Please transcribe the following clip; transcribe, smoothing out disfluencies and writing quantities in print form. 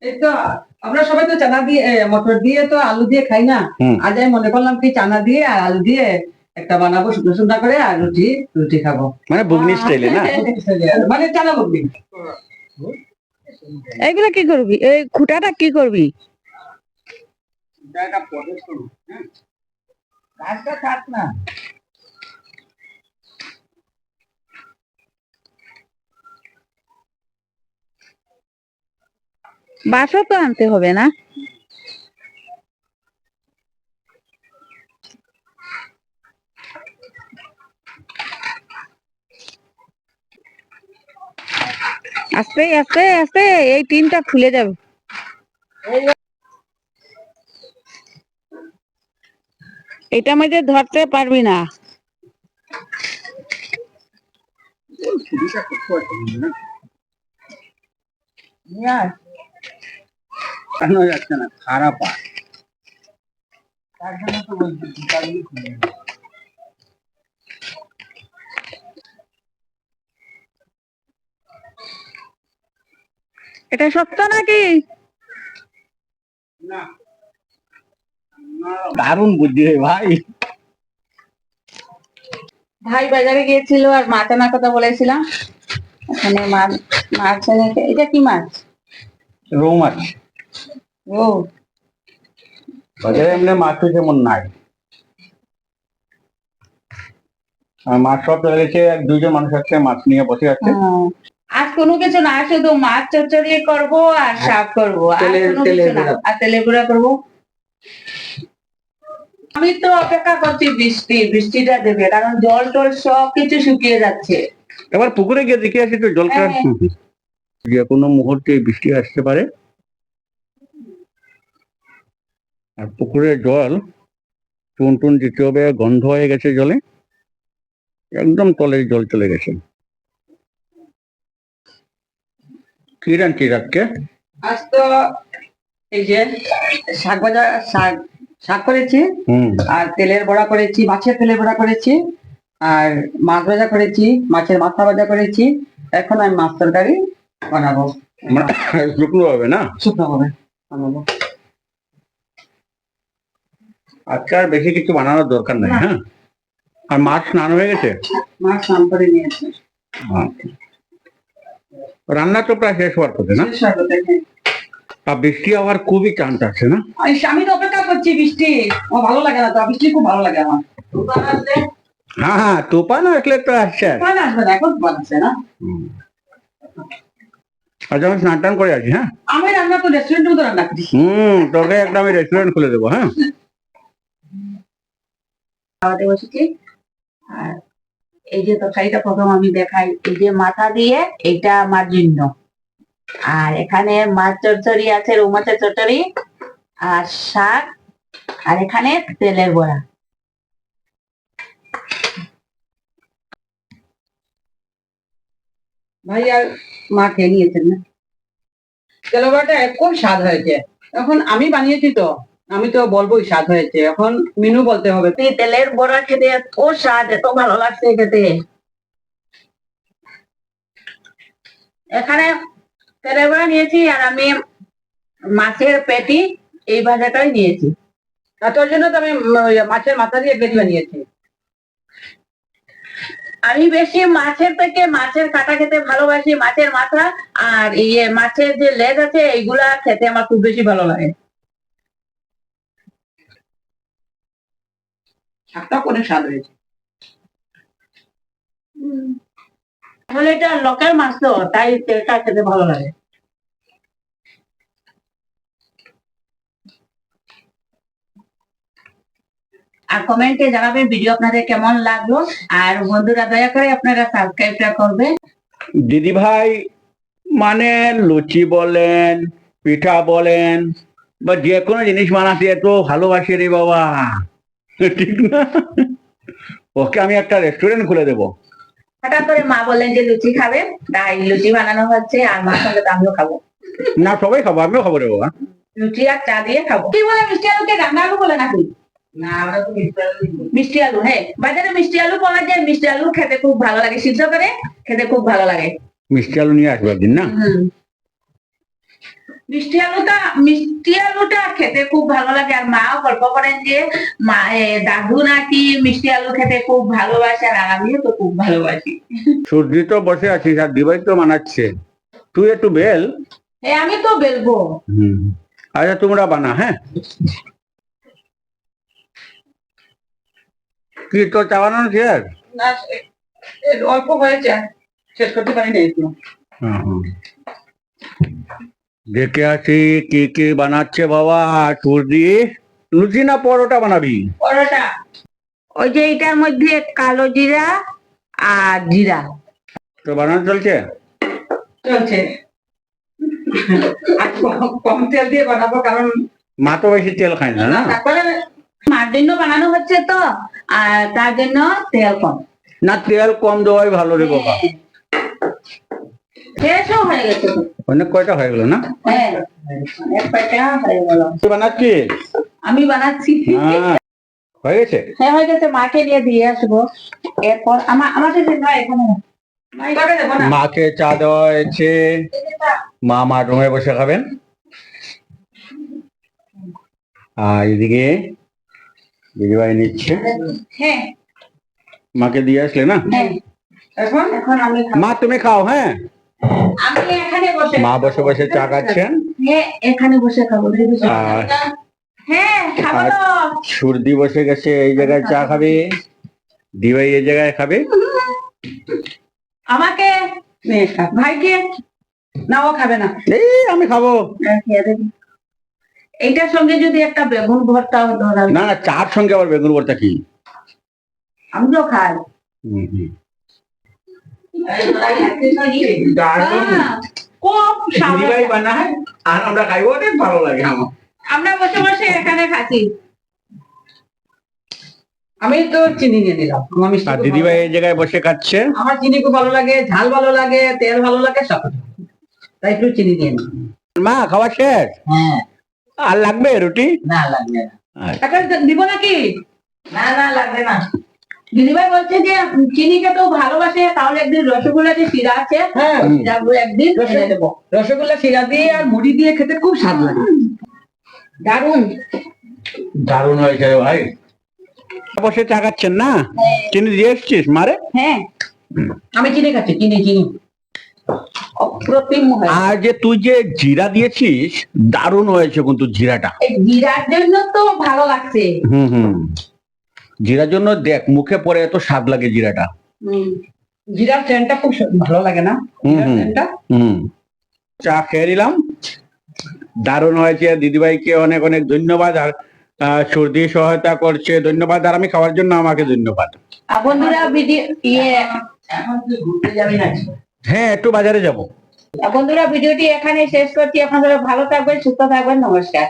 এই তো আমরা সবাই তো চানা দিয়ে মটর দিয়ে তো আলু দিয়ে খাই না। আজ আমি মনে করলাম কি চানা দিয়ে আর আলু দিয়ে একটা বানাবো সুন্দর সুন্দর করে, আর রুটি রুটি খাবো, মানে বুগনি স্টাইলে না? মানে চানা বুগনি। এইগুলা কি করবি? এই খুঁটাটা কি করবি? কাজটা থাক না। বাঁশও তো আনতে হবে না? আস্তে আস্তে আস্তে, এই টিনটা খুলে যাবে। এটা মধ্যে ধরতে পারবি না। কেন যাচ্ছে না? খারাপ তার জন্য তো বলছি জুতাগুলি খুলে যাবে। এটা সত্য নাকি? দারুণ বুদ্ধি রে ভাই। ভাই বাজারে গিয়েছিল আর মাছ আনার কথা বলেছিলাম। এখানে মাছ মাছ এনেছে। এটা কি মাছ? রৌ মাছ। ও, বাজারে এমনি মাছ তো যেমন নাই, আর মাছ সব চলে গেছে। এক দুইজন মানুষ আছে মাছ নিয়ে বসে আছে। আজ কোনো কিছু না, শুধু মাছ চচ্চড়ি করবো আর শাক করবো, আর কোনো কিছু না। আর তেলে গুঁড়া করবো। আমি তো অপেক্ষা করছি বৃষ্টিটা দেবে, কারণ জল টল সবকিছু শুকিয়ে যাচ্ছে। এবার পুকুরে গিয়ে দেখে আসি তো জলটা। যে কোনো মুহূর্তে বৃষ্টি আসতে পারে। আর পুকুরের জল টুন টুন দিতে হবে, গন্ধ হয়ে গেছে জলে, একদম তলের জল চলে গেছে। কি রাঁধছি রাতকে? আজ তো এই যে শাক ভাজা, শাক শাক করেছি, আর তেলের বড়া করেছি, মাছের তেলের বড়া করেছি, আর মাছ ভাজা করেছি, মাছের মাথা ভাজা করেছি। এখন আমি মাছ তরকারি বানাবো, শুকনো হবে না? শুকনো করে বানাবো। আজকে আর বেশি কিছু বানানোর দরকার নাই। হ্যাঁ, আর মাছ স্নান হয়ে গেছে? মাছ স্নান করে নিয়েছি। রান্না তো প্রায় শেষ হওয়ার কথা না? শেষ হয়ে গেছে, হ্যাঁ। আর বৃষ্টি আবার খুবই টান আছে না? আমি তো অপেক্ষা করছি বৃষ্টি। আমার ভালো লাগে না তো, বৃষ্টি খুব ভালো লাগে আমার। তুফান আসলে, হ্যাঁ হ্যাঁ, তুফান আসলে তো আসছে। তুফান আসবে না, এখন তুফান আসছে না। আচ্ছা, আমি স্নান টান করে আছি। হ্যাঁ, আমি রান্না তো রেস্টুরেন্টে মতো রান্না করি। তোকে একটা আমি রেস্টুরেন্ট খুলে দেবো। হ্যাঁ, খাওয়াতে বসেছি। আর এই যে তরকারিটা প্রথম আমি দেখাই, এই যে মাথা দিয়ে, এটা আমার জন্য। আর এখানে মাছ চচ্চড়ি আছে, রৌ মাছের চচ্চড়ি আর শাক, আর এখানে তেলের বড়া। ভাই আর মা খেয়ে নিয়েছেন না? তেলের বড়াটা খুব স্বাদ হয়েছে। এখন আমি বানিয়েছি তো, আমি তো বলবোই স্বাদ হয়েছে। এখন মিনু বলতে হবে। এই তেলের বড়া খেতে এত স্বাদ, এত ভালো লাগছে খেতে। এখানে তেলের বড়া নিয়েছি, আর আমি মাছের পেটি এই ভাজাটাই নিয়েছি। আর তোর জন্য তো আমি মাছের মাথা দিয়ে পেটি বানিয়েছি। আমি বেশি মাছের থেকে মাছের কাঁটা খেতে ভালোবাসি, মাছের মাথা আর ইয়ে মাছের যে লেজ আছে এইগুলা খেতে আমার খুব বেশি ভালো লাগে। শাকটাও অনেক স্বাদ হয়েছে। তাহলে এটা লোকাল মাছ তো, তাই তেলটা খেতে ভালো লাগে। আর কমেন্টে জানাবেন ভিডিও আপনাদের কেমন লাগলো, আর বন্ধুরা দয়া করে আপনারা সাবস্ক্রাইবটা করবেন। দিদি ভাই মানে লুচি বলেন, পিঠা বলেন, বা যে কোনো জিনিস বানাতে এত ভালোবাসি রে বাবা, ঠিক না? ওকে আমি একটা রেস্টুরেন্ট খুলে দেবো। হঠাৎ করে মা বললেন যে লুচি খাবে, তাই লুচি বানানো হচ্ছে, আর মার সঙ্গে তো আমিও খাবো। না, সবাই খাবো, আমিও খাবো রে বাবা। লুচি আর চা দিয়ে খাবো। কি বলে মিষ্টি আলুকে রান্না আলু বলে নাকি? না, আমরা তো মিষ্টি আলু, হ্যাঁ বাজারে মিষ্টি আলু পাওয়া যায়। মিষ্টি আলু খেতে খুব ভালো লাগে, সিদ্ধ করে খেতে খুব ভালো লাগে। মিষ্টি আলু নিয়ে আসবো একদিন না? মিষ্টি আলুটা খেতে খুব ভালো লাগে। আর মাও গল্প করেন যে মা দাদু নাকি মিষ্টি আলু খেতে খুব ভালোবাসে, আর আমিও তো খুব ভালোবাসি। সূর্যি তো বসে আছিস আর দিবাই তো বানাচ্ছে, তুই একটু বেল। হ্যাঁ, আমি তো বেলবো। আচ্ছা তোমরা বানা, হ্যাঁ। কি তোর চা বানানো শেষ? না, অল্প হয়েছে, শেষ করতে পারিনি একটু। দেখে আছি কি কি বানাচ্ছে বাবা। সূর্যি লুচি না পরোটা বানাবি? পরোটা। ওই যে এটার মধ্যে কালো জিরা আর জিরা তো বানানো চলছে? চলছে। আর কম তেল দিয়ে বানাবো, কারণ মা তো বেশি তেল খায় না, না? তারপরে মার জন্য বানানো হচ্ছে তো, আর তার জন্য তেল কম। না, তেল কম দেওয়াই ভালো রে বাবা। শেষও হয়ে গেছে তো। অনেক কয়টা হয়ে গেল না? হ্যাঁ, অনেক কয়টা হয়ে গেল। তুই বানাচ্ছিস? আমি বানাচ্ছি। হ্যাঁ, হয়ে গেছে। হ্যাঁ, হয়ে গেছে। মাকে নিয়ে দিয়ে আসবো। এরপর আমাকে দিন এখানে তোকে দেবো না। মাকে চা দেওয়া হয়েছে, মা মার রুমে বসে খাবেন। আর এদিকে দিদিভাই নিচ্ছে। হ্যাঁ, মাকে দিয়ে আসলে না? হ্যাঁ। এখন এখন আমি খাবো। মা তুমি খাও, হ্যাঁ। আমি এখানে বসে মা বসে বসে চা খাচ্ছেন। হ্যাঁ, এখানে বসে খাবো। আর হ্যাঁ, খাবো আর তো। সূর্যি বসে গেছে এই জায়গায় চা খাবে, দিভাই এই জায়গায় খাবে। আমাকে নে, খা। ভাইকে না, ও খাবে না। এই আমি খাবো। খেয়ে দেখি। এইটার সঙ্গে যদি একটা বেগুন ভর্তা হতো তাহলে- না না, চার সঙ্গে আবার বেগুন ভর্তা কি? আমি তো খাই। হুম, হুম। দারুণ। খুব স্বাদ। দিদিভাই বানায় আর আমরা খাইবো, অনেক ভালো লাগে আমার। আমরা বসে বসে এখানে খাচ্ছি। আমি তো চিনি নিয়ে নিলাম। আমার মিষ্টি আর খুব দিদিভাই ভালো এই জায়গায় বসে খাচ্ছে। লাগে। আমার চিনি খুব ভালো লাগে, ঝাল ভালো লাগে, তেল ভালো লাগে, সব। তাই একটু চিনি দিয়ে নিই। মা খাওয়া শেষ? হ্যাঁ। আর লাগবে রুটি? না, লাগবে না। আচ্ছা। এখন দিব নাকি? না, না, লাগবে না। দিদিভাই বলছে যে চিনি খেতেও ভালোবাসে, তাহলে একদিন রসগোল্লা যে শিরা আছে, হ্যাঁ, ওই শিরাগুলো একদিন এনে দেবো। রসগোল্লা শিরা দিয়ে আর মুড়ি দিয়ে খেতে খুব স্বাদ লাগে। দারুণ। দারুণ হয়েছে রে ভাই। বসে চা খাচ্ছেন না? চিনি দিয়ে এসছিস মারে? হ্যাঁ, আমি চিনি খাচ্ছি, চিনি চিনি। অপ্রতিম হয়। আর যে তুই যে জিরা দিয়েছিস, দারুণ হয়েছে কিন্তু জিরাটা। এই জিরার জন্য তো ভালো লাগছে। হুম হুম। জিরার জন্য দেখ মুখে পড়ে এত স্বাদ লাগে জিরাটা। জিরার সেন্টটা খুব ভালো লাগে না? হুম, জিরার হুম। সেন্টটা। চা খেয়ে নিলাম, দারুণ হয়েছে। দিদিভাইকে অনেক অনেক ধন্যবাদ। আর সর্দি সহায়তা করছে, ধন্যবাদ। আর আমি খাওয়ার জন্য আমাকে ধন্যবাদ। আর বন্ধুরা ভিডিও এখন তুই ঘুরতে যাবি না? হ্যাঁ, একটু বাজারে যাব। বন্ধুরা ভিডিওটি এখানে শেষ করছি। আপনারা ভালো থাকবেন, সুস্থ থাকবেন। নমস্কার।